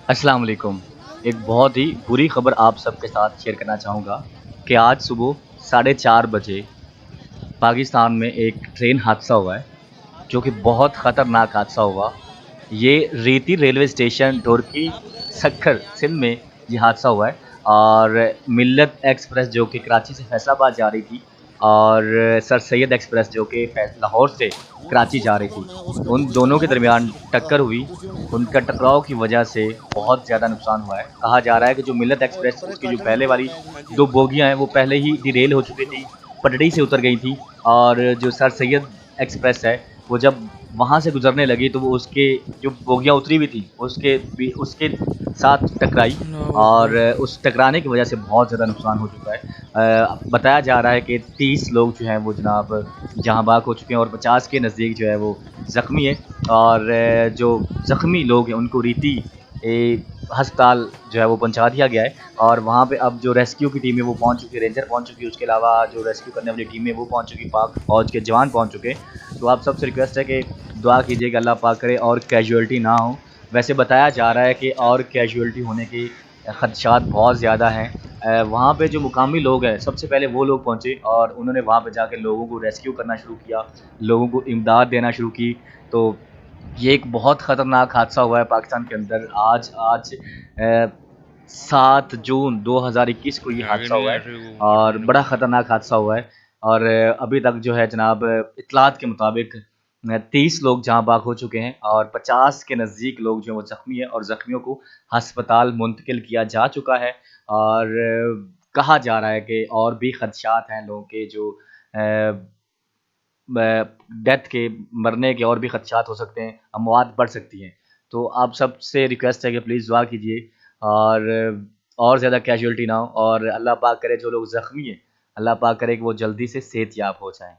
अस्सलाम वालेकुम। एक बहुत ही बुरी खबर आप सबके साथ शेयर करना चाहूँगा कि आज सुबह साढ़े 4 बजे पाकिस्तान में एक ट्रेन हादसा हुआ है, जो कि बहुत ख़तरनाक हादसा हुआ। ये रीति रेलवे स्टेशन ढुरकी सक्खर सिंध में ये हादसा हुआ है और मिल्लत एक्सप्रेस जो कि कराची से फैसलाबाद जा रही थी और सर सैयद एक्सप्रेस जो कि लाहौर से कराची जा रही थी। उन दोनों के दरमियान टक्कर हुई। उनका टकराव की वजह से बहुत ज़्यादा नुकसान हुआ है। कहा जा रहा है कि जो मिल्लत एक्सप्रेस उसकी जो पहले वाली 2 बोगियाँ हैं वो पहले ही डिरेल हो चुकी थी, पटड़ी से उतर गई थी और जो सर सैयद एक्सप्रेस है वो जब वहाँ से गुज़रने लगी तो वो उसके जो बोगियाँ उतरी हुई थी उसके साथ टकराई अल्लाहु और अकबर। उस टकराने की वजह से बहुत ज़्यादा नुकसान हो चुका है। बताया जा रहा है कि 30 लोग जो हैं वो जनाब जहाँ बाग हो चुके हैं और 50 के नज़दीक जो है वो ज़ख्मी है और जो ज़ख्मी लोग हैं उनको रीति अस्पताल जो है वो पहुँचा दिया गया है और वहाँ पे अब जो रेस्क्यू की टीम है वो पहुँच चुकी है, रेंजर पहुँच चुकी है, उसके अलावा जो रेस्क्यू करने वाली टीम है वो पहुँच चुकी है, पाक फ़ौज के जवान पहुँच चुके हैं। तो आप सबसे रिक्वेस्ट है कि दुआ कीजिए कि अल्लाह पाक करे और कैजुअल्टी ना हो। वैसे बताया जा रहा है कि और कैजुअल्टी होने के खदशात बहुत ज़्यादा हैं। वहाँ पे जो मुकामी लोग हैं, सबसे पहले वो लोग पहुँचे और उन्होंने वहाँ पे जाके लोगों को रेस्क्यू करना शुरू किया, लोगों को इमदाद देना शुरू की। तो ये एक बहुत ख़तरनाक हादसा हुआ है पाकिस्तान के अंदर। आज आज 7 जून 2021 को ये आगे हादसा नहीं हुआ आ है रहे वो और ऑटोमेटिक बड़ा बंद कर। ख़तरनाक हादसा हुआ है और अभी तक जो है जनाब इत्तलात के मुताबिक 30 लोग जहाँ बाग हो चुके हैं और 50 के नज़दीक लोग जो हैं वो ज़ख्मी हैं और ज़ख्मियों को अस्पताल मुंतकिल किया जा चुका है और कहा जा रहा है कि और भी खदशात हैं लोगों के जो अ, ब डेथ के, मरने के और भी खदशात हो सकते हैं, अमवात बढ़ सकती हैं। तो आप सबसे रिक्वेस्ट है कि प्लीज़ दुआ कीजिए और ज़्यादा कैज़ुअल्टी ना हो और अल्लाह पाक करे जो लोग ज़ख्मी हैं, अल्लाह पाक करे कि वो जल्दी से सेहतयाब हो जाएँ।